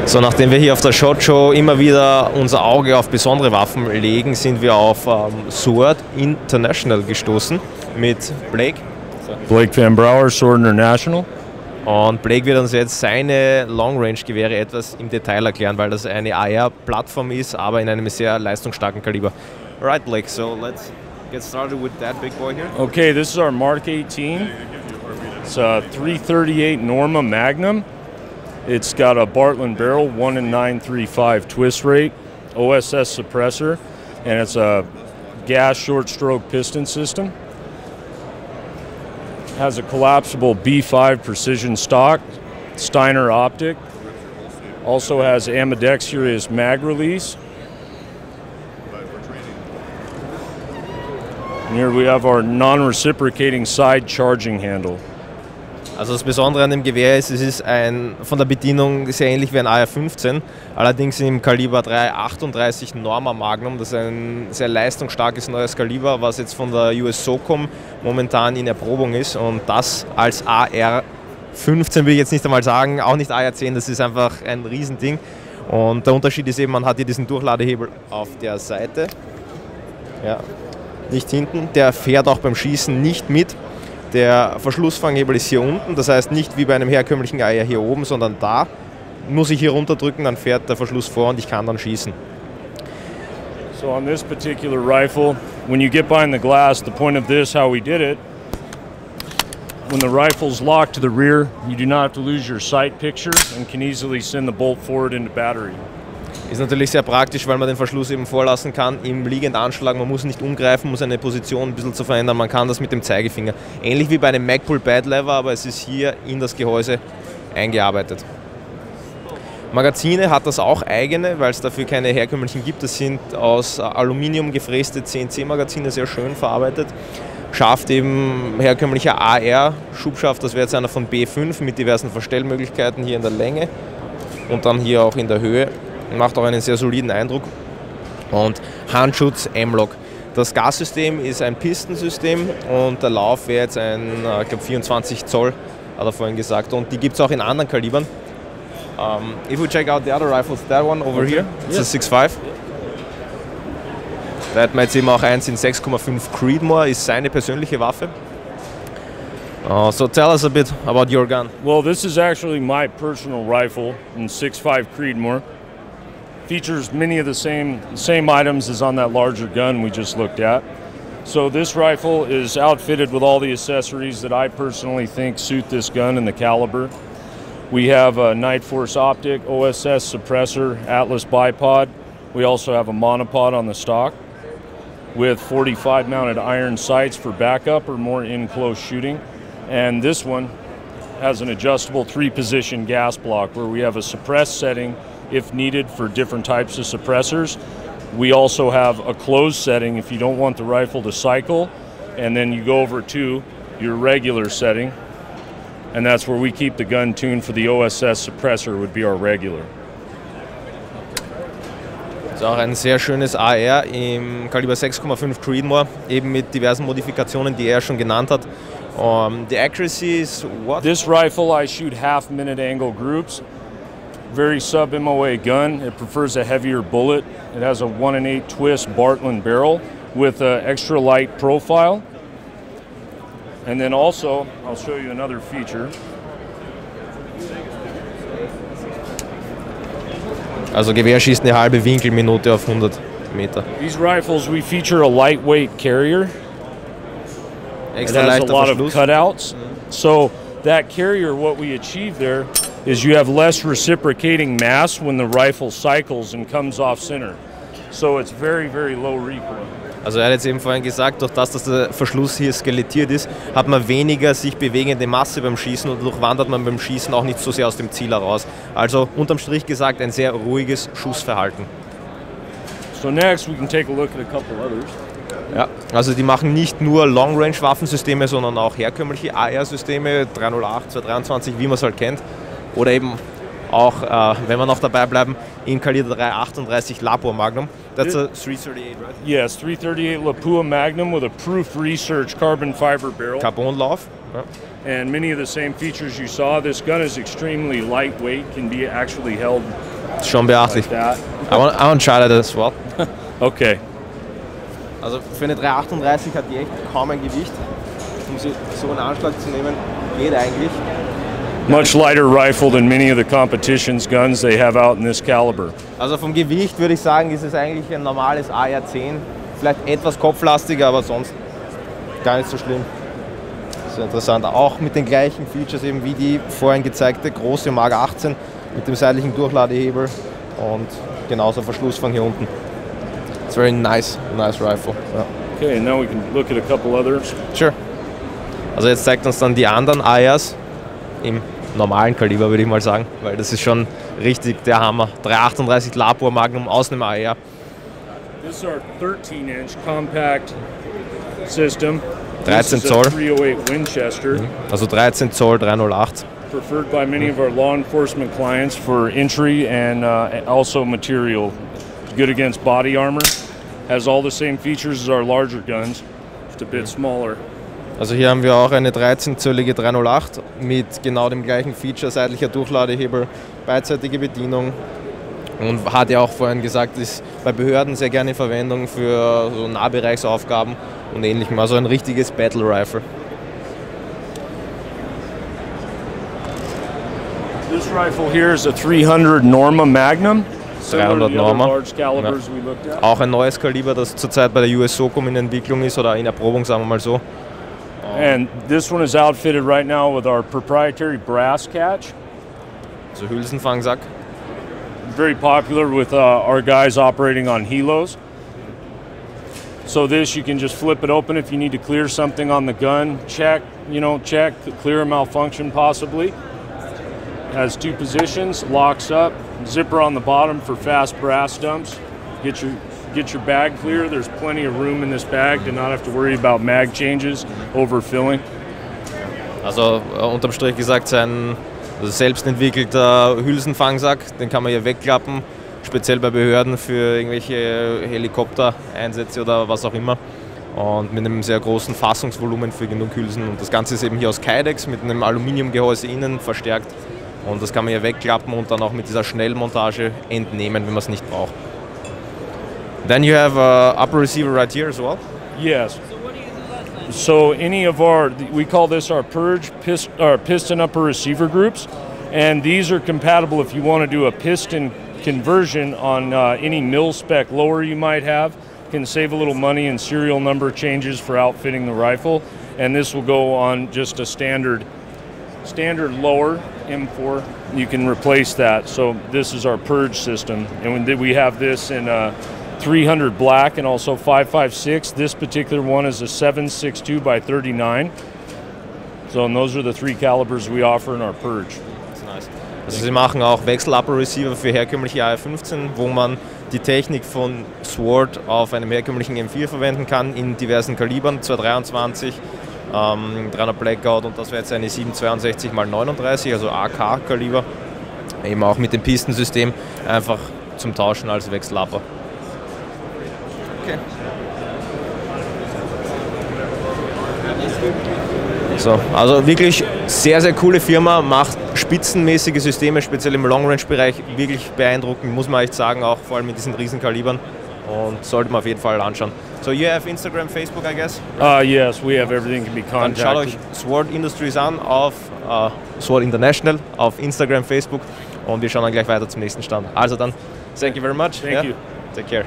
So, nachdem wir hier auf der SHOT Show immer wieder unser Auge auf besondere Waffen legen, sind wir auf S.W.O.R.D International gestoßen mit Blake. Blake Van Brouwer, S.W.O.R.D International. Und Blake wird uns jetzt seine Long-Range-Gewehre etwas im Detail erklären, weil das eine AR-Plattform ist, aber in einem sehr leistungsstarken Kaliber. Alright, Blake, so let's get started with that big boy here. Okay, this is our Mark 18. It's a 338 Norma Magnum. It's got a Bartlett barrel, 1 in 935 twist rate, OSS suppressor, and it's a gas short stroke piston system. Has a collapsible B5 precision stock, Steiner optic. Also has ambidextrous mag release. And here we have our non-reciprocating side charging handle. Also das Besondere an dem Gewehr ist, es ist von der Bedienung sehr ähnlich wie ein AR-15, allerdings im Kaliber 338 Norma Magnum. Das ist ein sehr leistungsstarkes neues Kaliber, was jetzt von der US-SOCOM momentan in Erprobung ist. Und das als AR-15 will ich jetzt nicht einmal sagen, auch nicht AR-10, das ist einfach ein Riesending. Und der Unterschied ist eben, man hat hier diesen Durchladehebel auf der Seite, ja, nicht hinten. Der fährt auch beim Schießen nicht mit. Der Verschlussfanghebel ist hier unten, das heißt nicht wie bei einem herkömmlichen AR hier oben, sondern da muss ich hier runterdrücken, dann fährt der Verschluss vor und ich kann dann schießen. So on this particular rifle, when you get behind the glass, the point of this, how we did it, when the rifle's locked to the rear, you do not have to lose your sight picture and can easily send the bolt forward into battery. Ist natürlich sehr praktisch, weil man den Verschluss eben vorlassen kann, im liegend anschlagen, man muss nicht umgreifen, muss eine Position ein bisschen zu verändern, man kann das mit dem Zeigefinger. Ähnlich wie bei einem Magpul Bad Lever, aber es ist hier in das Gehäuse eingearbeitet. Magazine hat das auch eigene, weil es dafür keine herkömmlichen gibt. Das sind aus Aluminium gefräste CNC-Magazine, sehr schön verarbeitet. Schafft eben herkömmlicher AR-Schubschaft, das wäre jetzt einer von B5 mit diversen Verstellmöglichkeiten hier in der Länge und dann hier auch in der Höhe. Macht auch einen sehr soliden Eindruck. Und Handschutz M-Lock. Das Gassystem ist ein Pistensystem und der Lauf wäre jetzt ein, ich glaube 24 Zoll, hat er vorhin gesagt. Und die gibt es auch in anderen Kalibern. If we check out the other rifles, that one over here, it's a 6.5. Da hat man jetzt eben auch eins in 6,5 Creedmoor, ist seine persönliche Waffe. So tell us a bit about your gun. Well, this is actually my personal rifle in 6.5 Creedmoor. Features many of the same items as on that larger gun we just looked at. So this rifle is outfitted with all the accessories that I personally think suit this gun and the caliber. We have a Night Force optic, OSS suppressor, Atlas bipod. We also have a monopod on the stock with 45 mounted iron sights for backup or more in-close shooting. And this one has an adjustable 3-position gas block where we have a suppressed setting if needed for different types of suppressors. We also have a closed setting if you don't want the rifle to cycle, and then you go over to your regular setting, and that's where we keep the gun tuned for the OSS suppressor, would be our regular. Das ist auch ein sehr schönes AR im Kaliber 6,5 Creedmoor, eben mit diversen Modifikationen, die er schon genannt hat. The accuracy is what? This rifle I shoot half-minute angle groups. Very sub-MOA gun. It prefers a heavier bullet. It has a 1 in 8 twist Bartlett barrel with an extra light profile. And then also, I'll show you another feature. Also Gewehr schießt eine halbe Winkelminute auf 100 Meter. These rifles, we feature a lightweight carrier. Extra it has leichter a lot Verschluss. of cutouts. So that carrier, what we achieve there is you have less reciprocating mass when the rifle cycles and comes off center. So it's very, very low recoil. Also er hat jetzt eben vorhin gesagt, durch das, dass der Verschluss hier skelettiert ist, hat man weniger sich bewegende Masse beim Schießen und dadurch wandert man beim Schießen auch nicht so sehr aus dem Ziel heraus. Also unterm Strich gesagt ein sehr ruhiges Schussverhalten. So next we can take a look at a couple others. Ja, also die machen nicht nur Long-Range-Waffensysteme, sondern auch herkömmliche AR-Systeme, 308, 223, wie man es halt kennt. Oder eben auch, wenn wir noch dabei bleiben, im Kaliber 338 Lapua Magnum. That's a 338, right? Yes, 338 Lapua Magnum with a proof research carbon fiber barrel. Carbonlauf. Ja. And many of the same features you saw. This gun is extremely lightweight, can be actually held Schon beachtlich. Like I want to try that as well. Okay. Also für eine 338 hat die echt kaum ein Gewicht. Um sie so einen Anschlag zu nehmen, geht eigentlich. Much lighter rifle than many of the competition's guns they have out in this caliber. Also vom Gewicht würde ich sagen, ist es eigentlich ein normales AR-10. Vielleicht etwas kopflastiger, aber sonst gar nicht so schlimm. Sehr interessant. Auch mit den gleichen Features eben wie die vorhin gezeigte große Mark 18 mit dem seitlichen Durchladehebel und genauso Verschlussfang hier unten. It's very nice rifle. Ja. Okay, now we can look at a couple others. Sure. Also jetzt zeigt uns dann die anderen ARs im normalen Kaliber, würde ich mal sagen, weil das ist schon richtig der Hammer. 338 Labor Magnum aus einem AR. This is our 13-inch compact system. 13 Zoll. 308 Winchester. Also 13 Zoll 308. Preferred by many of our law enforcement clients for entry and also material. Good against body armor. Has all the same features as our larger guns. Just a bit smaller. Also hier haben wir auch eine 13-zöllige 308 mit genau dem gleichen Feature, seitlicher Durchladehebel, beidseitige Bedienung und hat ja auch vorhin gesagt, ist bei Behörden sehr gerne in Verwendung für so Nahbereichsaufgaben und ähnlichem, also ein richtiges Battle Rifle. This rifle here is a 300 Norma Magnum. 300 Norma. Ja. Auch ein neues Kaliber, das zurzeit bei der US-SOCOM in Entwicklung ist oder in Erprobung, sagen wir mal so. And this one is outfitted right now with our proprietary brass catch. So Hülsenfangsack. Very popular with our guys operating on helos. So this, you can just flip it open if you need to clear something on the gun. Check, clear a malfunction possibly. Has two positions, locks up, zipper on the bottom for fast brass dumps. Get your bag clear. There's plenty of room in this bag to not have to worry about mag changes, overfilling. Also unterm Strich gesagt, sein selbst entwickelter Hülsenfangsack, den kann man hier wegklappen, speziell bei Behörden für irgendwelche Helikoptereinsätze oder was auch immer. Und mit einem sehr großen Fassungsvolumen für genug Hülsen. Und das Ganze ist eben hier aus Kydex mit einem Aluminiumgehäuse innen verstärkt. Und das kann man hier wegklappen und dann auch mit dieser Schnellmontage entnehmen, wenn man es nicht braucht. Then you have an upper receiver right here as well? Yes. So any of we call this our purge piston upper receiver groups, and these are compatible if you want to do a piston conversion on any mil spec lower you might have. Can save a little money in serial number changes for outfitting the rifle, and this will go on just a standard lower M4. You can replace that. So this is our purge system, and we have this in 300 black and also 5.56. This particular one is a 7.62 by 39. So and those are the three calibers we offer in our purge. That's nice. Also sie machen auch Wechsel-Upper Receiver für herkömmliche AR-15, wo man die Technik von S.W.O.R.D auf einem herkömmlichen M4 verwenden kann in diversen Kalibern, 223, 300 Blackout und das wäre jetzt eine 762 x 39, also AK-Kaliber, eben auch mit dem Pistensystem, einfach zum Tauschen als Wechsel-Upper. Okay. So, also wirklich sehr, sehr coole Firma, macht spitzenmäßige Systeme, speziell im Long-Range-Bereich, wirklich beeindruckend, muss man echt sagen, auch vor allem mit diesen Riesenkalibern und sollte man auf jeden Fall anschauen. So you have Instagram, Facebook, I guess? Yes, we have everything can be contacted. Dann schaut euch S.W.O.R.D Industries an auf S.W.O.R.D International auf Instagram, Facebook und wir schauen dann gleich weiter zum nächsten Stand. Also dann, thank you very much. Thank you. Take care.